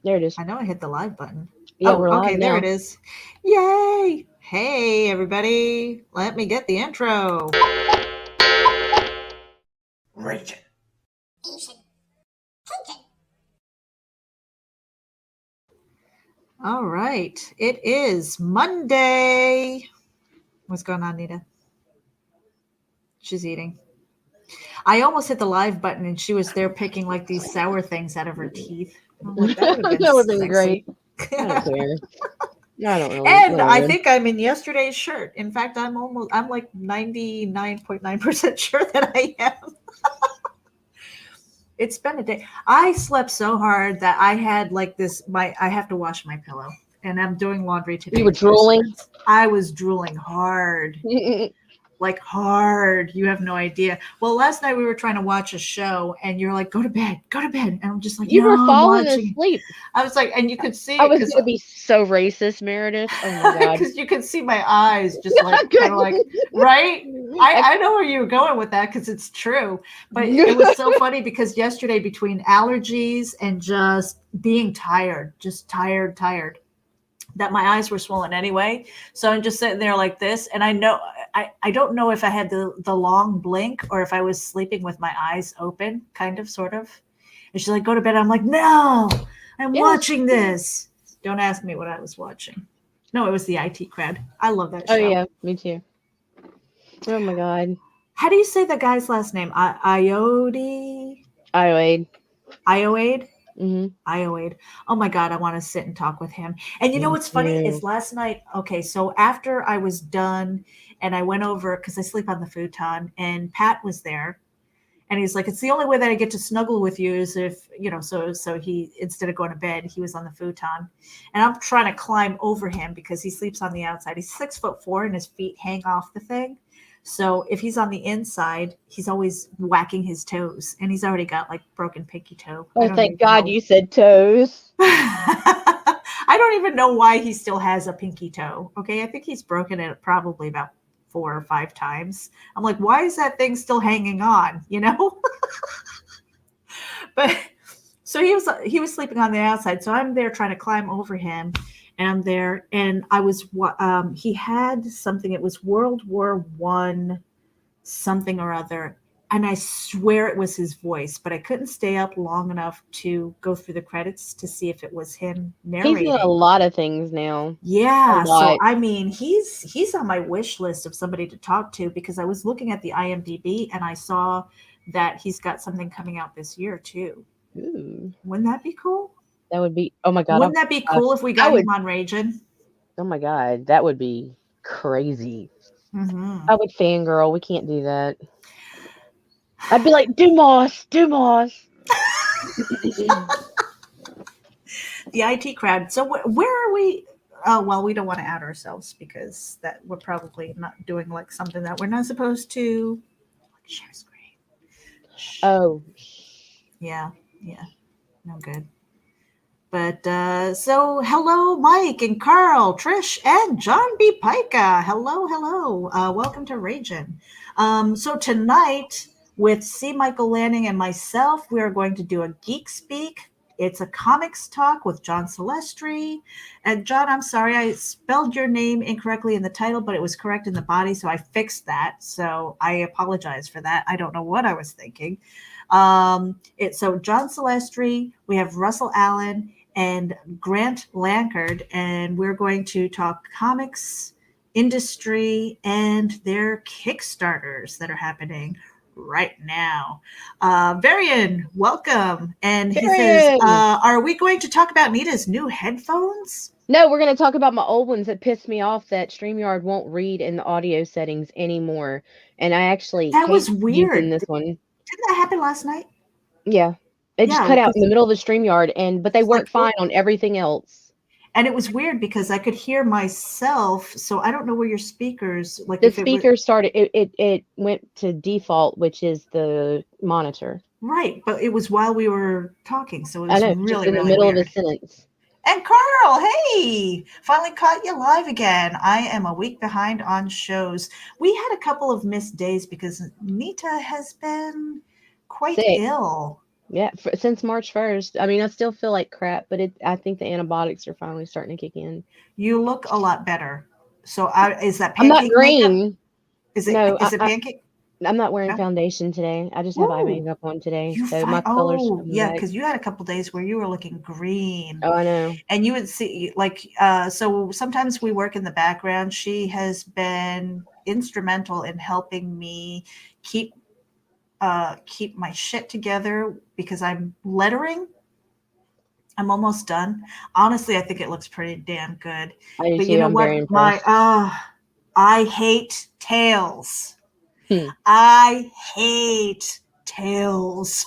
There it is. I know I hit the live button. Yeah, Oh, we're live okay, there now. it is. Yay! Hey, everybody. Let me get the intro. Raging. All right. It is Monday. What's going on, Nita? She's eating. I almost hit the live button and she was there picking like these sour things out of her teeth. I'm like, that would have been That would have been sexy. great. I don't care. I don't really. And I Whatever. think I'm in yesterday's shirt. In fact, I'm like 99.9% sure that I am. It's been a day. I slept so hard that I had like this, I have to wash my pillow. And I'm doing laundry today. You were drooling? I was drooling hard. Like hard. You have no idea. Well, last night we were trying to watch a show and you're like, go to bed. And I'm just like, You no, were I'm falling watching. asleep. I was like, and you could see I it was because going to be so racist, Meredith. Oh my God. because you could see my eyes just like kind of like, right? I know where you were going with that because it's true. But it was so funny because yesterday between allergies and just being tired, just tired, that my eyes were swollen anyway. So I'm just sitting there like this. And I know, I don't know if I had the long blink or if I was sleeping with my eyes open, kind of, sort of. And she's like, go to bed. I'm like, no, I'm watching this. Don't ask me what I was watching. No, it was the IT Crowd. I love that show. Oh, yeah, me too. Oh my God. How do you say the guy's last name? Ioade? Ioade. Ioade? Mm-hmm. Ioade. Oh my God, I want to sit and talk with him. And you know what's funny is last night, okay, so after I was done and I went over, because I sleep on the futon, and Pat was there. And he's like, it's the only way that I get to snuggle with you is if, so he, instead of going to bed, he was on the futon. And I'm trying to climb over him because he sleeps on the outside. He's 6'4" and his feet hang off the thing. So if he's on the inside, he's always whacking his toes. And he's already got like broken pinky toe. Oh, thank God you said toes. I don't even know why he still has a pinky toe. Okay, I think he's broken it probably about 4 or 5 times. I'm like, why is that thing still hanging on? But so he was sleeping on the outside. So I'm there trying to climb over him, and I'm there, and I was he had something. It was World War I, something or other. And I swear it was his voice, but I couldn't stay up long enough to go through the credits to see if it was him narrating. He's in a lot of things now. Yeah, so I mean, he's on my wish list of somebody to talk to because I was looking at the IMDb and I saw that he's got something coming out this year too. Ooh. Wouldn't that be cool? That would be, oh my God. Wouldn't that be cool if we got him on Ragin? Oh my God, that would be crazy. Mm-hmm. I would fangirl. We can't do that. I'd be like, Dumas. The IT Crowd. So where are we? Well, we don't want to out ourselves because that we're probably not doing like something that we're not supposed to. Share screen. Oh. Yeah. No good. But so hello, Mike and Carl, Trish, and John B. Pica. Hello. Welcome to Ragin. So tonight, with C. Michael Lanning and myself, we are going to do a Geek Speak. It's a comics talk with John Celestri. And John, I'm sorry, I spelled your name incorrectly in the title, but it was correct in the body, so I fixed that. So I apologize for that. I don't know what I was thinking. So John Celestri, we have Russell Allen and Grant Lankard, and we're going to talk comics, industry, and their Kickstarters that are happening right now. Varian, welcome. And he says, are we going to talk about Nita's new headphones? No, we're going to talk about my old ones that pissed me off that StreamYard won't read in the audio settings anymore. And I actually that was weird. Using this one. Didn't that happen last night? Yeah. It just cut out in the middle of the StreamYard, but they work fine on everything else. And it was weird because I could hear myself, so I don't know where your speakers like. The speaker started. It went to default, which is the monitor. Right, but it was while we were talking, so it was really, just in the really middle weird. of a sentence. And Carl, hey, finally caught you live again. I am a week behind on shows. We had a couple of missed days because Nita has been quite ill. Yeah, since March 1st. I mean, I still feel like crap, but I think the antibiotics are finally starting to kick in. You look a lot better. So is that I'm not pancake makeup? green. Is it No, is it pancake? I'm not wearing No. foundation today. I just have eye Ooh, makeup on today, you so find my color's coming yeah, back. because you had a couple days where you were looking green. Oh, I know. And you would see like so sometimes we work in the background. She has been instrumental in helping me keep keep my shit together because I'm lettering. I'm almost done. Honestly, I think it looks pretty damn good. I do But you too. know I'm very what? My impressed. I hate tails. Hmm. I hate tails.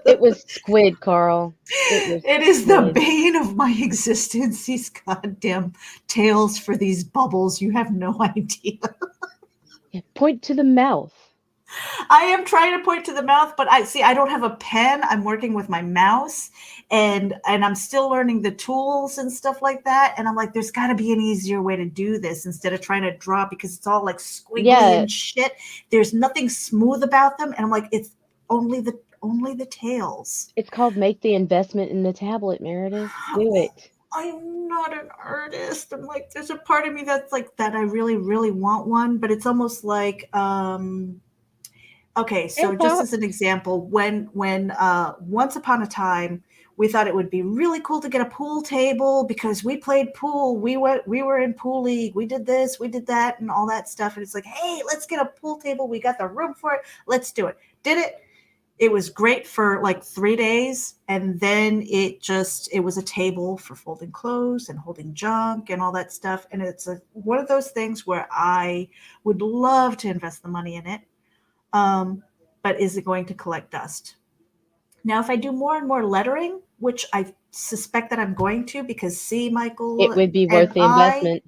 It was squid, Carl. It was It is the squid. bane of my existence. These goddamn tails for these bubbles. You have no idea. Yeah, point to the mouth. I am trying to point to the mouth, but I see I don't have a pen. I'm working with my mouse and I'm still learning the tools and stuff like that. And I'm like, there's gotta be an easier way to do this instead of trying to draw because it's all like squiggly Yeah, and shit. There's nothing smooth about them. And I'm like, it's only the tails. it's called make the investment in the tablet, Meredith. Do it. I'm not an artist. I'm like, there's a part of me that's like that I really, really want one, but it's almost like okay, so Help just out. as an example, when once upon a time we thought it would be really cool to get a pool table because we played pool. We were in pool league. We did this, we did that, and all that stuff. And it's like, hey, let's get a pool table. We got the room for it. Let's do it. Did it. It was great for like 3 days, and then it was a table for folding clothes and holding junk and all that stuff. And it's one of those things where I would love to invest the money in it, but is it going to collect dust? Now, if I do more and more lettering, which I suspect that I'm going to, because C. It Michael would be and worth the investment.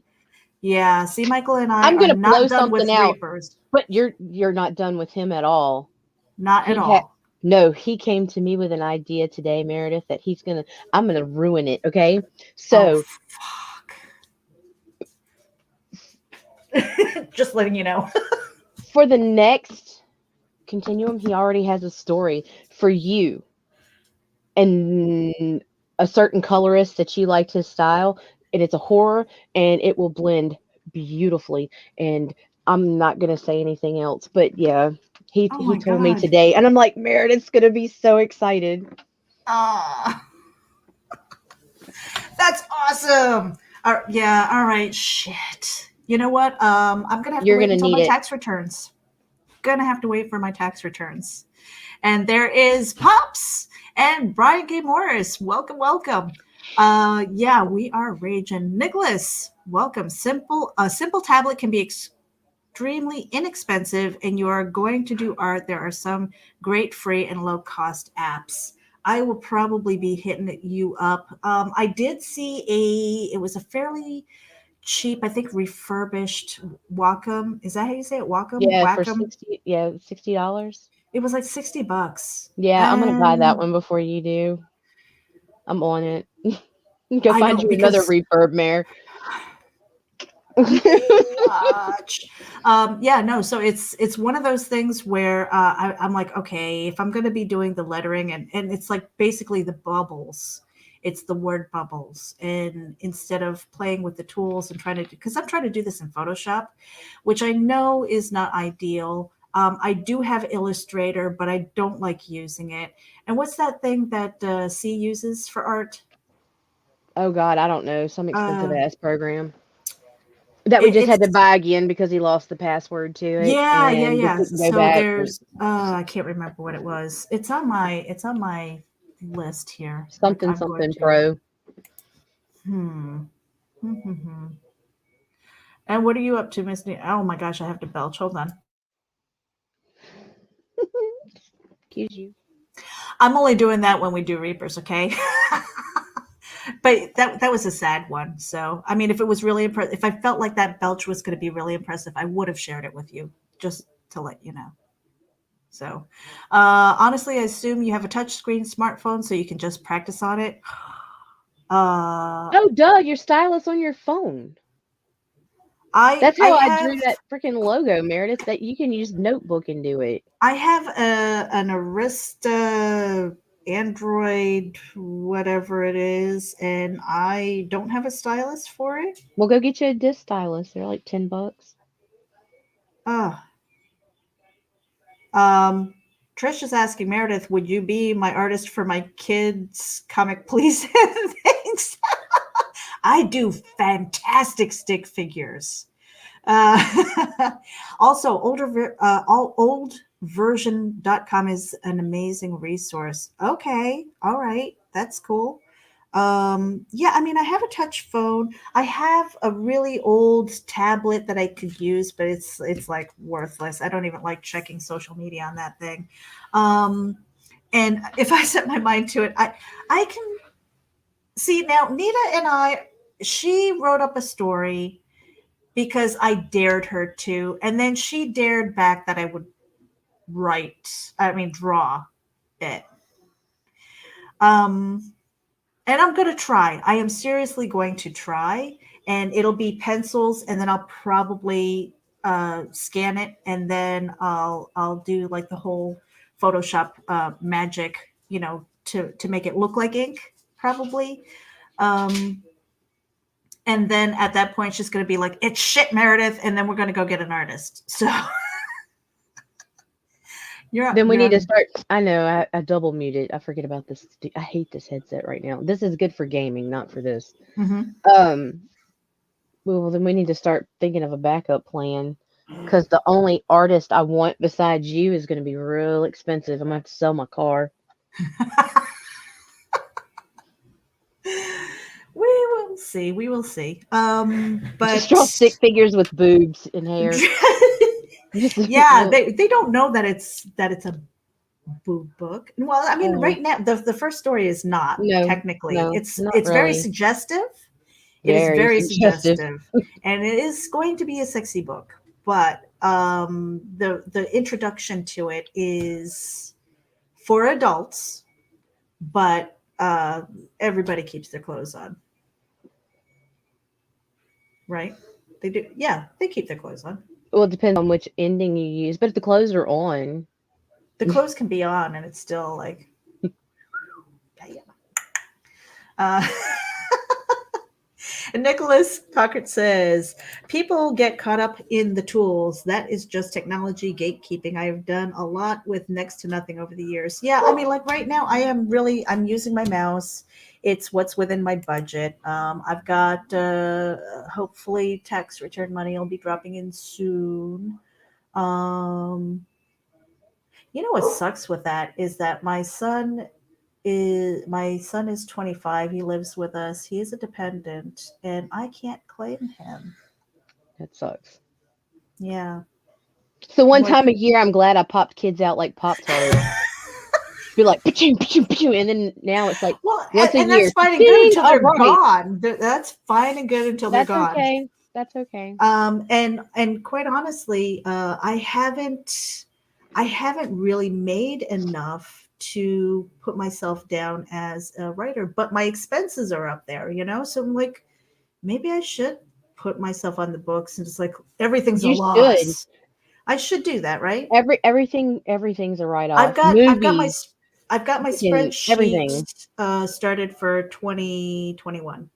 yeah, C. Michael and I I'm are gonna blow not done something with out, Reapers. but you're not done with him at all. Not at He had all. no, he came to me with an idea today, Meredith, that I'm gonna ruin it, okay? Oh, So fuck. Just letting you know. for the next continuum, he already has a story for you and a certain colorist that you liked his style, and it's a horror, and it will blend beautifully. And I'm not gonna say anything else, but yeah, Oh he my told me God. today, and I'm like, Meredith's gonna be so excited. Ah, that's awesome. Yeah, all right. Shit. You know what? I'm gonna have to You're wait gonna until need my it. tax returns. Gonna have to wait for my tax returns. And there is Pops and Brian K. Morris. Welcome, welcome. Yeah, we are raging. Nicholas, welcome. A simple tablet can be extremely inexpensive, and you are going to do art. There are some great free and low cost apps. I will probably be hitting you up. I did see it was a fairly cheap, I think refurbished Wacom. Is that how you say it? Wacom? Yeah, for Wacom? 60, yeah, $60. It was like $60. Yeah, I'm gonna buy that And one before you do. I'm on it. Go I find know you another because reverb mare. Watch. Yeah, no. So it's one of those things where I'm like, okay, if I'm going to be doing the lettering and it's like basically the bubbles, it's the word bubbles, and instead of playing with the tools and trying to, because I'm trying to do this in Photoshop, which I know is not ideal. I do have Illustrator, but I don't like using it. And what's that thing that C uses for art? Oh God, I don't know, some expensive Uh, ass program that we just had to it's buy again because he lost the password to it, yeah, yeah, and we yeah. couldn't go So back. there's I can't remember what it was. It's on my list here. Like Something I'm going something to pro. hmm. And what are you up to, Miss Oh my gosh, I have to belch. Hold on. Excuse you. I'm only doing that when we do Reapers, okay? But that was a sad one. So I mean, if it was really impressive, if I felt like that belch was going to be really impressive, I would have shared it with you just to let you know. So, honestly, I assume you have a touchscreen smartphone so you can just practice on it. Uh, Oh, duh, your stylus on your phone. I That's I how I drew have that freaking logo, Meredith. That you can use Notebook and do it. I have an Arista Android, whatever it is, and I don't have a stylus for it. We'll go get you a disc stylus. They're like $10. Oh, um, Trish is asking Meredith, would you be my artist for my kids' comic, please? Thanks. I do fantastic stick figures. Also, oldversion.com is an amazing resource. Okay, all right, that's cool. Yeah, I mean, I have a touch phone. I have a really old tablet that I could use, but it's like worthless. I don't even like checking social media on that thing. Um, and if I set my mind to it, I can see now. Nita and I, she wrote up a story because I dared her to, and then she dared back that I would draw it. Um, and I'm going to try. I am seriously going to try, and it'll be pencils, and then I'll probably scan it, and then I'll do like the whole Photoshop magic, to make it look like ink, probably. Um, and then at that point, she's going to be like, "It's shit, Meredith," and then we're going to go get an artist. So Then we you're need to on. start. I know I double muted. I forget about this. I hate this headset right now. This is good for gaming, not for this. Mhm. Um. Well, then we need to start thinking of a backup plan because the only artist I want besides you is going to be real expensive. I'm gonna have to sell my car. We will see. We will see. Just But draw stick figures with boobs and hair. Just yeah, they don't know that it's a boob book. Well, I mean, oh right now the first story is not no, technically. no, It's not it's very really. suggestive. It is Very very suggestive. suggestive, and it is going to be a sexy book. But the introduction to it is for adults, but everybody keeps their clothes on, right? They do. Yeah, they keep their clothes on. Well, it depends on which ending you use, but if the clothes are on, The clothes can be on, and it's still like, yeah. Uh, and Nicholas Cockert says, people get caught up in the tools. That is just technology gatekeeping. I've done a lot with next to nothing over the years. Yeah, I mean, like right now, I'm using my mouse. It's what's within my budget. I've got, hopefully, tax return money will be dropping in soon. Um, what sucks with that is that my son is 25. He lives with us. He is a dependent, and I can't claim him. that sucks. Yeah, So I'm one like, time a year, I'm glad I popped kids out like Pop Tarts. Be like, "Pachoo, pachoo, pachoo," and then now it's like well, once a and that's year. fine and good Ding! until All they're right, gone. That's fine and good until they're that's gone. okay. That's okay. And quite honestly, I haven't really made enough to put myself down as a writer, but my expenses are up there, so I'm like, maybe I should put myself on the books and just like everything's a You should. loss. I should do that, right? Everything's a write I've off. got I've got my Movies, s- I've got my freaking everything. spreadsheet started for 2021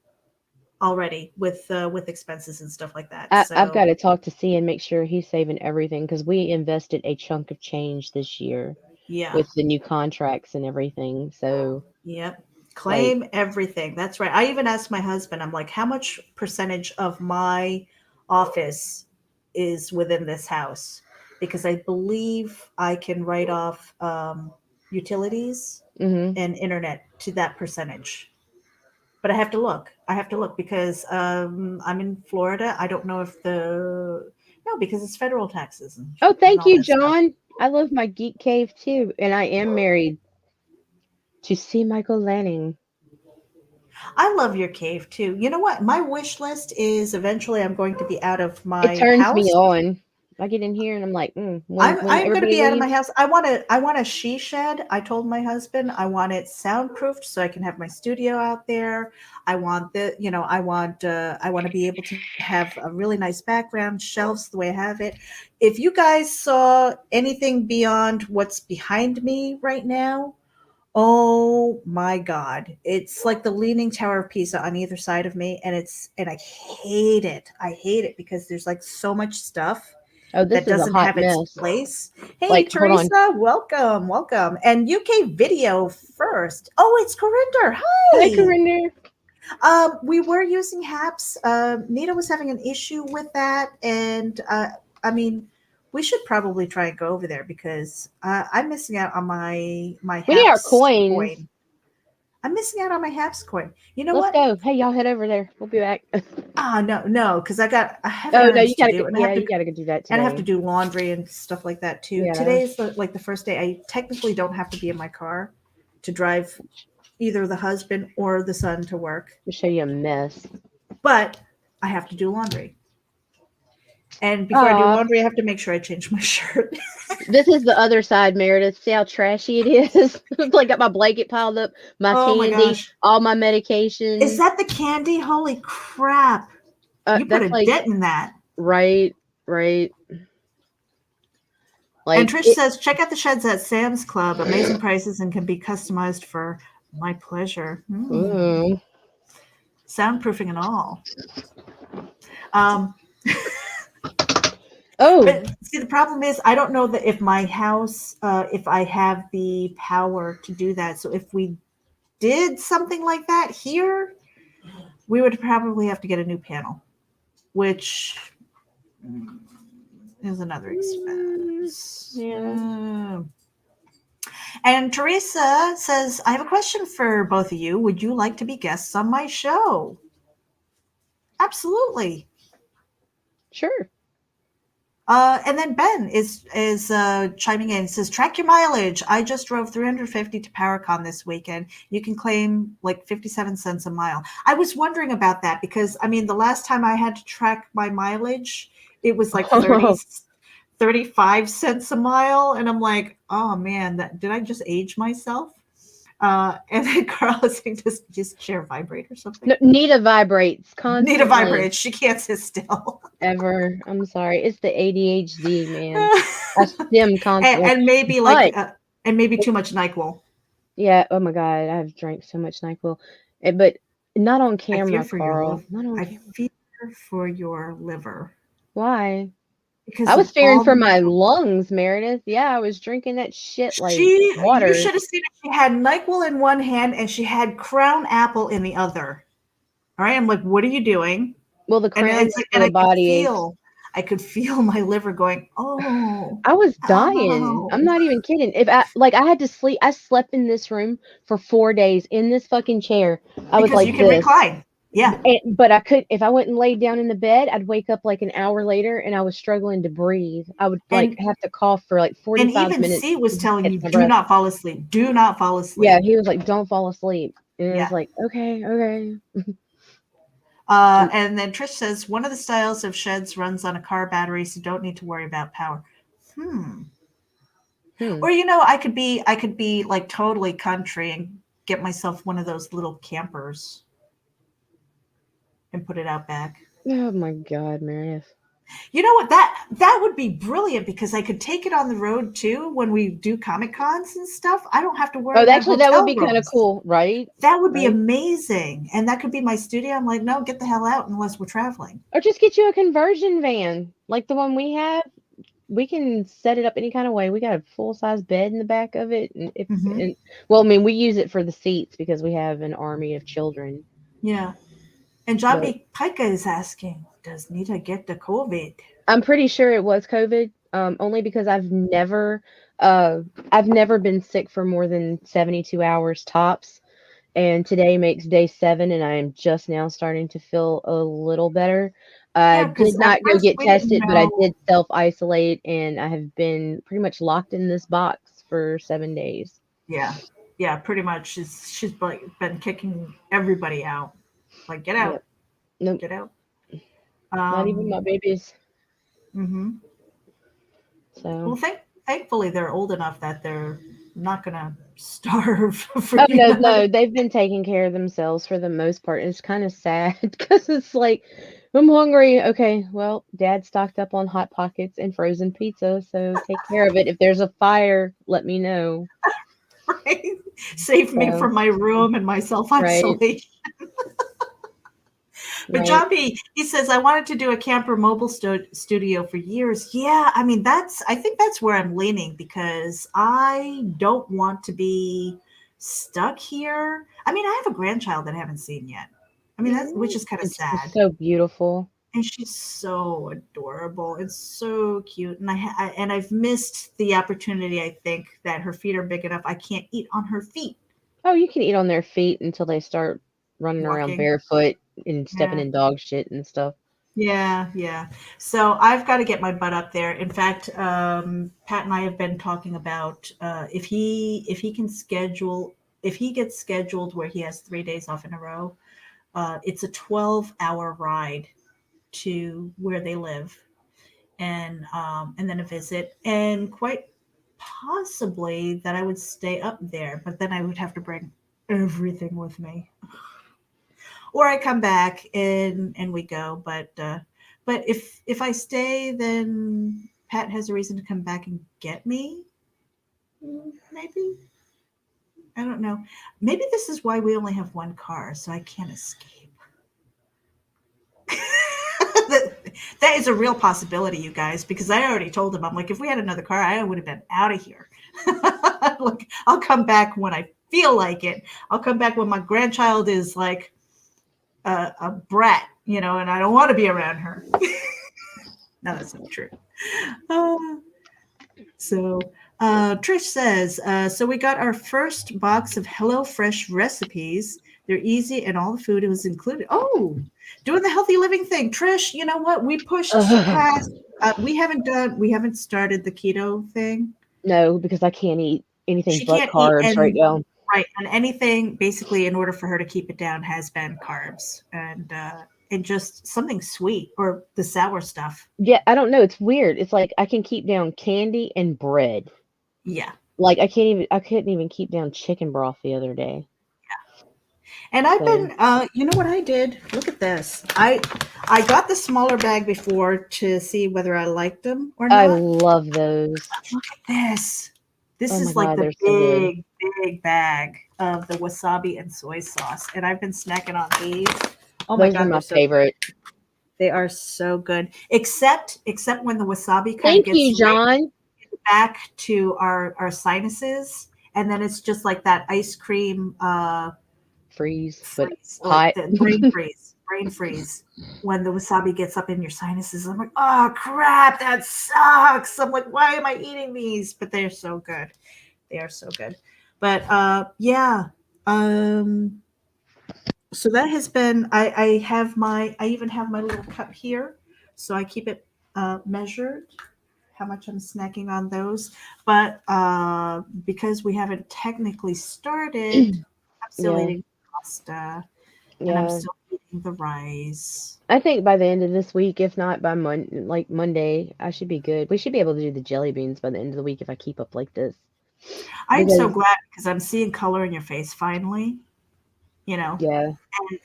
already with expenses and stuff like that. I've got So to talk to C and make sure he's saving everything because we invested a chunk of change this year yeah, with the new contracts and everything. So yep. like, Claim everything. That's right. I even asked my husband, I'm like, how much percentage of my office is within this house? Because I believe I can write off utilities hmm and internet to that percentage. But I have to look. I have to look because I'm in Florida. I don't know if the no, because it's federal taxes oh, and thank all you, that stuff. John. I love my geek cave too, and I am married to C. Michael Lanning. I love your cave too. You know what? My wish list is eventually I'm going to be out of It my turns me house. on. I get in here and I'm like, when I'm going to everybody be out of my leaves. house. I want a she shed. I told my husband I want it soundproofed so I can have my studio out there. I want I want to be able to have a really nice background, shelves the way I have it. If you guys saw anything beyond what's behind me right now, oh my God. It's like the Leaning Tower of Pisa on either side of me. And I hate it. I hate it because there's like so much stuff Oh, this that is a doesn't hot have its mess. place. Hey, Like, hold on. Teresa, welcome, welcome. And UK video first. Oh, it's Corinder. Hi, Hi. Corinne. We were using HAPS. Nita was having an issue with that. And I mean, we should probably try and go over there because I'm missing out on my We need our HAPS coins. coin. I'm missing out on my HAPS coin. You know Let's what? go. Hey, y'all head over there. We'll be back. Ah, no, because I have Oh no, you errands to gotta do, go. and Yeah, you gotta go do that I have to today. do laundry and stuff like that too. Yeah, Today is like the first day I technically don't have to be in my car to drive either the husband or the son to work, to show you a mess. but I have to do laundry. And before I do Aw, laundry, I have to make sure I change my shirt. this is the other side, Meredith. See how trashy it is? Like, got my blanket piled up, my Oh my candy, gosh. all my Is medications. that the candy? Holy crap. You put That's a like dent in that. right, right. And Like Trish it. says, check out the sheds at Sam's Club. Amazing prices and can be customized for my pleasure. Mm. Soundproofing and all. Um, Oh, but see, the problem is, I don't know that if my house, if I have the power to do that. So if we did something like that here, we would probably have to get a new panel, which is another expense. yeah. And Teresa says, I have a question for both of you. Would you like to be guests on my show? Absolutely. Sure. And then Ben is chiming in. Says, track your mileage. I just drove 350 to Paracon this weekend. You can claim like 57 cents a mile. I was wondering about that because I mean, the last time I had to track my mileage, it was like 35 cents a mile, and I'm like, oh man, that did I just age myself? And then Carl is saying, just share vibrate or something. No, Nita vibrates Nita constantly. vibrates. She can't sit still. Ever. I'm sorry. It's the ADHD, man. I stim constantly. And maybe like But and maybe too much NyQuil. yeah, oh my God, I've drank so much NyQuil. But not on I fear camera, for your Carl. liver. Not on I camera. fear for your liver Why? I because was of fearing all for the my NyQuil. lungs, Meredith. Yeah, I was drinking that shit like You water. should have seen it. She had NyQuil in one hand and she had Crown Apple in the other. All right, I'm like, what are you doing? Well, the And crown it's was like, for and the body aches. I could feel my liver going, oh, I was dying. I'm ow, not even kidding. If I like, I had to sleep. I slept in this room for 4 days in this fucking chair. I was because like you can this. recline. Yeah, But I could, if I went and laid down in the bed, I'd wake up like an hour later and I was struggling to breathe. I would like and have to cough for like 45 even minutes C was to just telling catch you, my do breath. not fall asleep. Do not fall Yeah, asleep. he was like, "Don't fall asleep," and it was Yeah. like, "Okay, okay." And then Trish says one of the styles of sheds runs on a car battery, so don't need to worry about power. Hmm. Or I could be like totally country and get myself one of those little campers and put it out back. Oh my God, Meredith. You know what? That would be brilliant because I could take it on the road too when we do Comic Cons and stuff. I don't have to worry Oh, about actually, that would hotel be kind of rooms. cool, right? That would be Right? amazing. And that could be my studio. I'm like, no, get the hell out unless we're traveling. Or just get you a conversion van like the one we have. We can set it up any kind of way. We got a full size bed in the back of it, and if Hmm. and well, I mean, we use it for the seats because we have an army of children. Yeah. And John But B. Pica is asking, does Nita get the COVID? I'm pretty sure it was COVID, only because uh, I've never been sick for more than 72 hours tops. And today makes day 7, and I am just now starting to feel a little better. I Yeah, because did at not go first get we didn't tested, but I know. did self isolate, and I have been pretty much locked in this box for 7 days. Yeah, yeah, pretty much. She's like been kicking everybody out. Like, get out, Yep. Nope. get out. Not even Um, my babies. hmm So, Well, thankfully they're old enough that they're not gonna starve for oh you no, know. no, they've been taking care of themselves for the most part. It's kind of sad because it's like, I'm hungry. Okay, well, Dad stocked up on Hot Pockets and frozen pizza, so take care of it. If there's a fire, let me know. Right? Save me So, from my room and my self right, isolation. But right. John B, he says, I wanted to do a camper mobile studio for years. Yeah, I mean, I think that's where I'm leaning because I don't want to be stuck here. I mean, I have a grandchild that I haven't seen yet. I mean, which Mm, is kind of it's just sad. so beautiful. And she's so adorable and so cute. And and I've missed the opportunity. I think that her feet are big enough. I can't eat on her feet Oh, you can eat on their feet until they start running around walking. barefoot and stepping Yeah. in dog shit and stuff. Yeah, yeah. So I've got to get my butt up there. In fact, Pat and I have been talking about if he can schedule if he gets scheduled where he has 3 days off in a row, it's a 12-hour ride to where they live, and then a visit, and quite possibly that I would stay up there, but then I would have to bring everything with me, or I come back and we go. But if I stay, then Pat has a reason to come back and get me. Maybe I don't know. Maybe this is why we only have one car, so I can't escape. that, that is a real possibility, you guys, because I already told him, I'm like, if we had another car, I would have been out of here. Look, I'll come back when I feel like it. I'll come back when my grandchild is like a brat, and I don't want to be around her. No, that's not true. Uh, so Trish says, so we got our first box of HelloFresh recipes. They're easy and all the food was included. Oh, doing the healthy living thing. Trish, you know what? We pushed Ugh. past, we haven't started the keto thing. No, because I can't eat anything She but can't eat, carbs right and now. right, and anything basically in order for her to keep it down has been carbs and just something sweet or the sour stuff. Yeah, I don't know. It's weird. It's like I can keep down candy and bread. Yeah. Like I couldn't even keep down chicken broth the other day. And I've So been, you know what I did? Look at this. I got the smaller bag before to see whether I liked them or I not. love those. Look at this. This Oh my is like god, the they're so good. big, big bag of the wasabi and soy sauce, and I've been snacking on these. Oh my Those are god, my they're so favorite. they are so good. Except when the wasabi kind of Thank gets you, right John. back to our sinuses, and then it's just like that ice cream Freeze, but freeze, like hot. the brain freeze when the wasabi gets up in your sinuses. I'm like, oh crap, that sucks. I'm like, why am I eating these? But they're so good. They are so good. But yeah. Um, so that has been. I even have my little cup here, so I keep it measured how much I'm snacking on those. But because we haven't technically started, I'm still Yeah, eating pasta and I'm yeah. still eating the rice. I think by the end of this week, if not by Monday, I should be good. We should be able to do the jelly beans by the end of the week if I keep up like this. I'm so Because glad because I'm seeing color in your face finally, you know, yeah,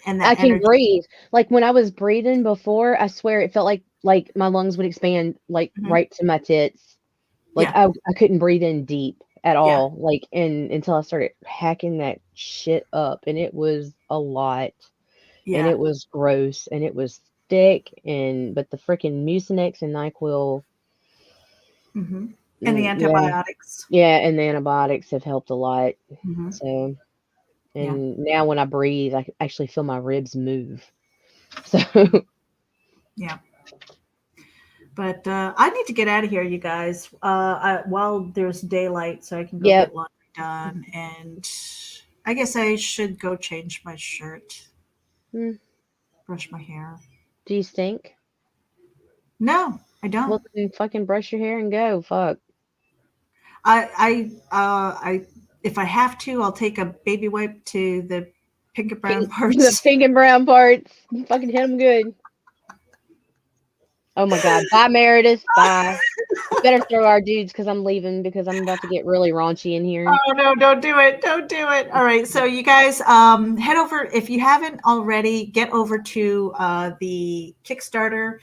and I that can energy. breathe. Like when I was breathing before, I swear it felt like my lungs would expand like Mhm. right to my tits. Like Yeah, I couldn't breathe in deep at yeah, all. Like and until I started hacking that shit up, and it was a lot, and yeah. it was gross, and it was thick, and but the freaking Mucinex and NyQuil, Hmm. And the yeah, antibiotics. yeah, and the antibiotics have helped a lot. Hmm. So Yeah, and now when I breathe, I can actually feel my ribs move. So yeah. But I need to get out of here, you guys. While there's daylight, so I can go yep. get laundry done, and I guess I should go change my shirt, Mm, brush my hair. do you stink? No, I don't. Well, then fucking brush your hair and go. Fuck. I if I have to, I'll take a baby wipe to the pink and brown Pink, the parts. pink and brown parts. You fucking hit them good. Oh my God. Bye, Meredith. Bye. You better throw our dudes because I'm leaving because I'm about to get really raunchy in here. Oh no, don't do it. Don't do it. All right. So you guys head over if you haven't already, get over to the Kickstarter,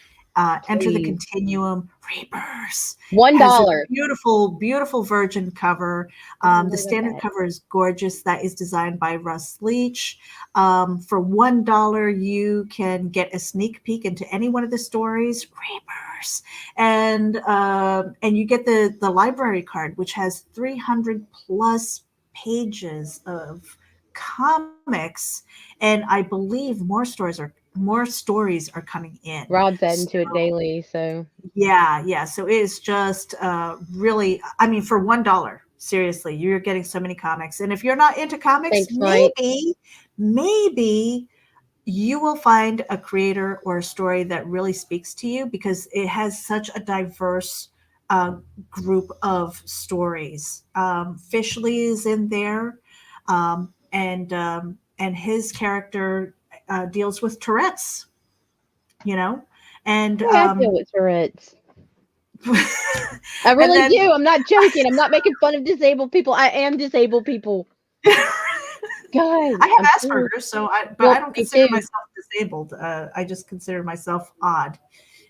Enter the Please. Continuum. Reapers has this $1. beautiful, beautiful virgin cover. Every The word of standard that. cover is gorgeous. That is designed by Russ Leach. For $1, you can get a sneak peek into any one of the stories. Reapers, and you get the library card, which has 300 plus pages of comics, and I believe more stories are coming in. Rob's adding So to it daily, so yeah, yeah. So it is just really, I mean, for $1, seriously, you're getting so many comics. And if you're not into comics, thanks, Mike. maybe you will find a creator or a story that really speaks to you because it has such a diverse group of stories. Fishley is in there, and his character deals with Tourette's, you know, and Hey, I deal with Tourette's. I and really then do. I'm not joking. I'm not making fun of disabled people. I am disabled people. God, I I'm have serious. Asperger's, but I Well, don't me consider too. myself disabled. I just consider myself odd,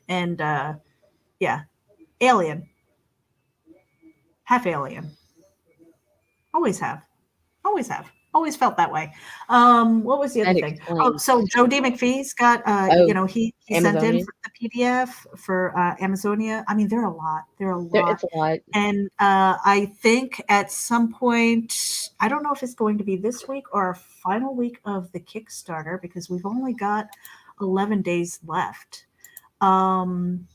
and yeah, alien, half alien. Always have, always have, always felt that way. What was the other That thing? Oh, explains so Joe D. so much. McPhee's got, Oh, he sent in Amazonia. for the PDF for Amazonia. I mean, they're a lot. They're a There, lot. it's a lot. And I think at some point, I don't know if it's going to be this week or our final week of the Kickstarter because we've only got 11 days left. Um,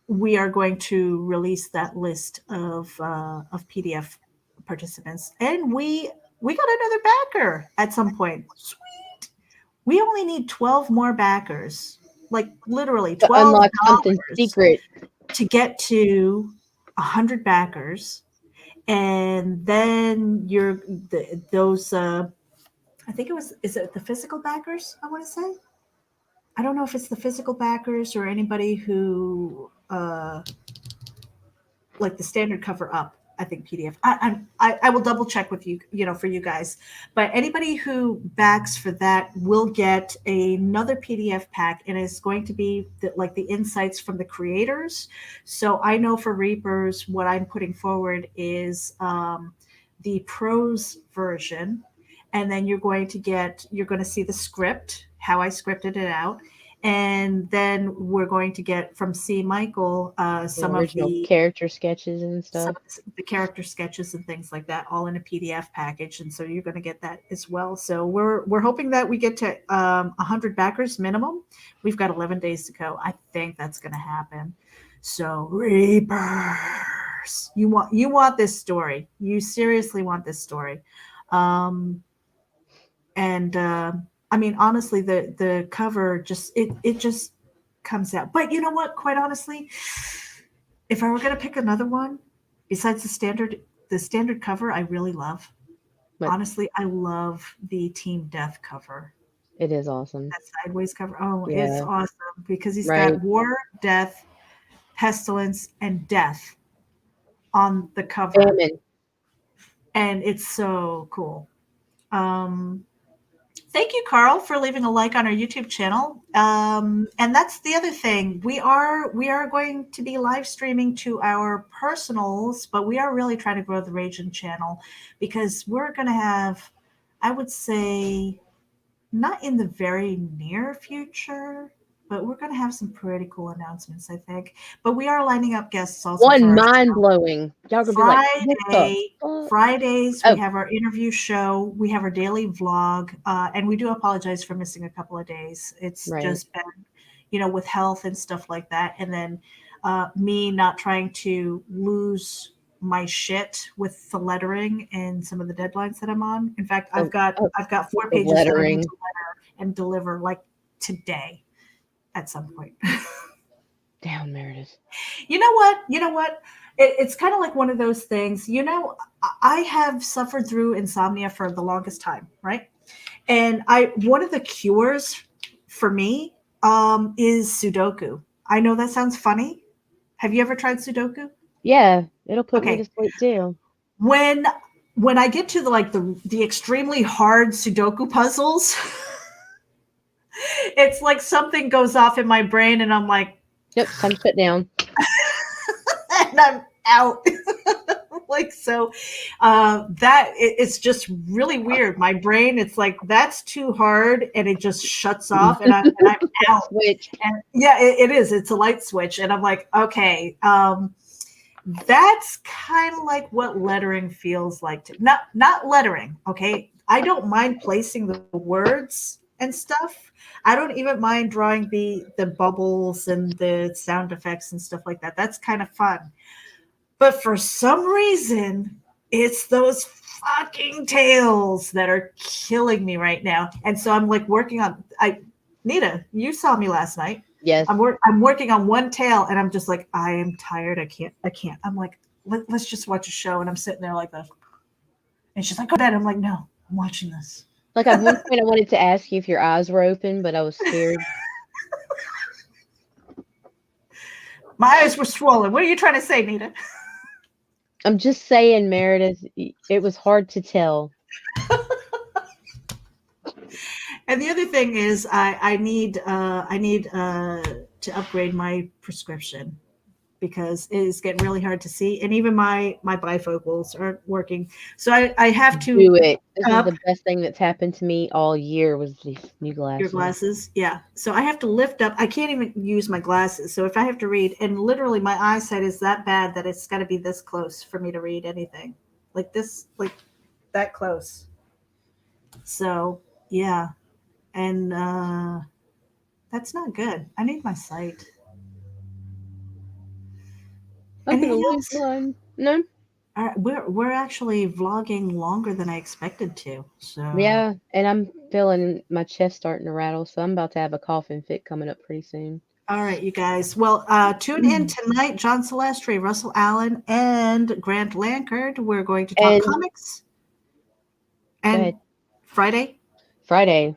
we are going to release that list of PDF participants, and we got another backer at some point. Sweet. We only need 12 more backers, like literally To $12 unlock something secret. to get to 100 backers, and then those I think it was is it the physical backers, I want to say. I don't know if it's the physical backers or anybody who like the standard cover up. I think PDF. I will double check with you, for you guys. But anybody who backs for that will get another PDF pack, and it's going to be like the insights from the creators. So I know for Reapers, what I'm putting forward is the prose version, and then you're going to see the script, how I scripted it out, and then we're going to get from C. Michael The original character sketches and some stuff. of the character sketches and things like that, all in a PDF package, and so you're going to get that as well. So we're hoping that we get to 100 backers minimum. We've got 11 days to go. I think that's going to happen. So Reapers, you want this story. You seriously want this story. Um, and I mean, honestly, the cover just it just comes out. But you know what? Quite honestly, if I were going to pick another one besides the standard cover, I really love. But Honestly, I love the Team Death cover. it is awesome. That sideways cover. Oh, it's Yeah. awesome because he's got Right. war, death, pestilence, and death on the cover, Famine. and it's so cool. Um, Thank you, Carl, for leaving a like on our YouTube channel. And that's the other thing. We are going to be live streaming to our personals, but we are really trying to grow the Raging channel because we're going to have, I would say, not in the very near future, but we're going to have some pretty cool announcements, I think. But we are lining up guests also for One our mind blowing. Y'all gonna be like, what the fuck? Fridays, we Oh, have our interview show, we have our daily vlog, and we do apologize for missing a couple of days. It's right. just been, with health and stuff like that, and then me not trying to lose my shit with the lettering and some of the deadlines that I'm on. In fact, I've Oh, got oh, I've got with 4 the pages that I need to lettering. letter and deliver like today at some point. Down, Meredith. You know what? You know what? It's kind of like one of those things. I have suffered through insomnia for the longest time, right? And I one of the cures for me is Sudoku. I know that sounds funny. Have you ever tried Sudoku? Yeah, it'll put me to Okay. sleep too. When when I get to the extremely hard Sudoku puzzles, it's like something goes off in my brain and I'm like, Yep, it's time to shut down. and I'm out. Like so it's just really weird. My brain, it's like that's too hard and it just shuts off and I'm out. Switch. And yeah, it is. It's a light switch. And I'm like, okay, that's kind of like what lettering feels like to not lettering, okay? I don't mind placing the words and stuff. I don't even mind drawing the bubbles and the sound effects and stuff like that. That's kind of fun. But for some reason, it's those fucking tails that are killing me right now. And so I'm like working on Nita, you saw me last night. Yes. I'm working on one tail and I'm just like, I am tired. I can't. I'm like, let's just watch a show. And I'm sitting there like this. And she's like, go to bed. I'm like, no, I'm watching this. Like at one point I wanted to ask you if your eyes were open, but I was scared. My eyes were swollen. What are you trying to say, Nita? I'm just saying, Meredith, it was hard to tell. And the other thing is, I need to upgrade my prescription because it is getting really hard to see, and even my bifocals aren't working. So I have to Do it. This is up the best thing that's happened to me all year was these new glasses. your glasses. Yeah. So I have to lift up. I can't even use my glasses. So if I have to read, and literally my eyesight is that bad that it's got to be this close for me to read anything, like this, like that close. So yeah. And that's not good. I need my sight. I'm gonna Anything lose else? mine. No. All right, we're actually vlogging longer than I expected to. So Yeah, and I'm feeling my chest starting to rattle, so I'm about to have a coughing fit coming up pretty soon. all right, you guys. Well, tune in tonight. John Celestri, Russell Allen, and Grant Lankard. We're going to talk And comics. go And ahead. Friday, Friday.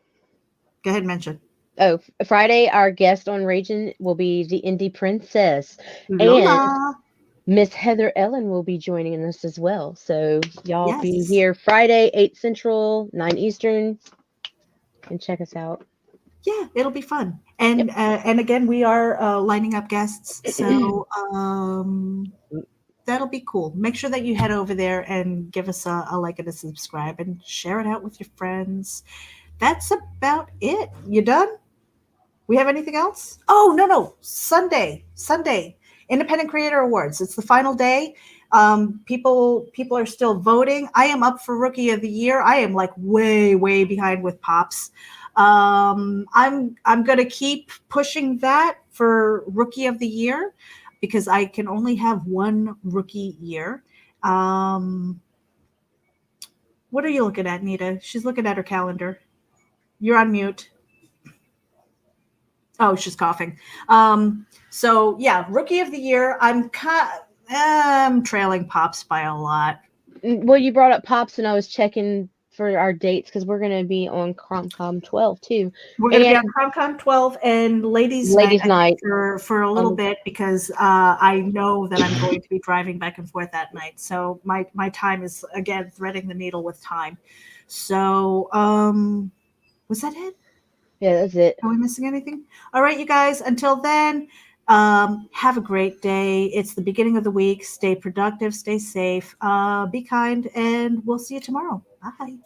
go ahead and mention. Oh, Friday, our guest on Raging will be the Indie Princess, and Lola. Miss Heather Ellen will be joining us as well. So y'all be Yes. here Friday, 8 Central, 9 Eastern, and check us out. Yeah, it'll be fun. Yep. And again, we are lining up guests. So that'll be cool. Make sure that you head over there and give us a like and a subscribe and share it out with your friends. That's about it. You done? We have anything else? Oh, no. Sunday. Independent Creator Awards. It's the final day. People are still voting. I am up for Rookie of the Year. I am like way behind with Pops. I'm gonna keep pushing that for Rookie of the Year because I can only have one rookie year. What are you looking at, Nita? She's looking at her calendar. You're on mute. Oh, she's coughing. So yeah, Rookie of the Year. I'm trailing Pops by a lot. Well, you brought up Pops, and I was checking for our dates because we're going to be on CromCom 12 too. We're going to be And on CromCon 12 and Ladies Night, Ladies' I think, Night. for a little bit because I know that I'm going to be driving back and forth that night. So my time is, again, threading the needle with time. So was that it? Yeah, that's it. Are we missing anything? All right, you guys. Until then, have a great day. It's the beginning of the week. Stay productive. Stay safe. Be kind, and we'll see you tomorrow. Bye.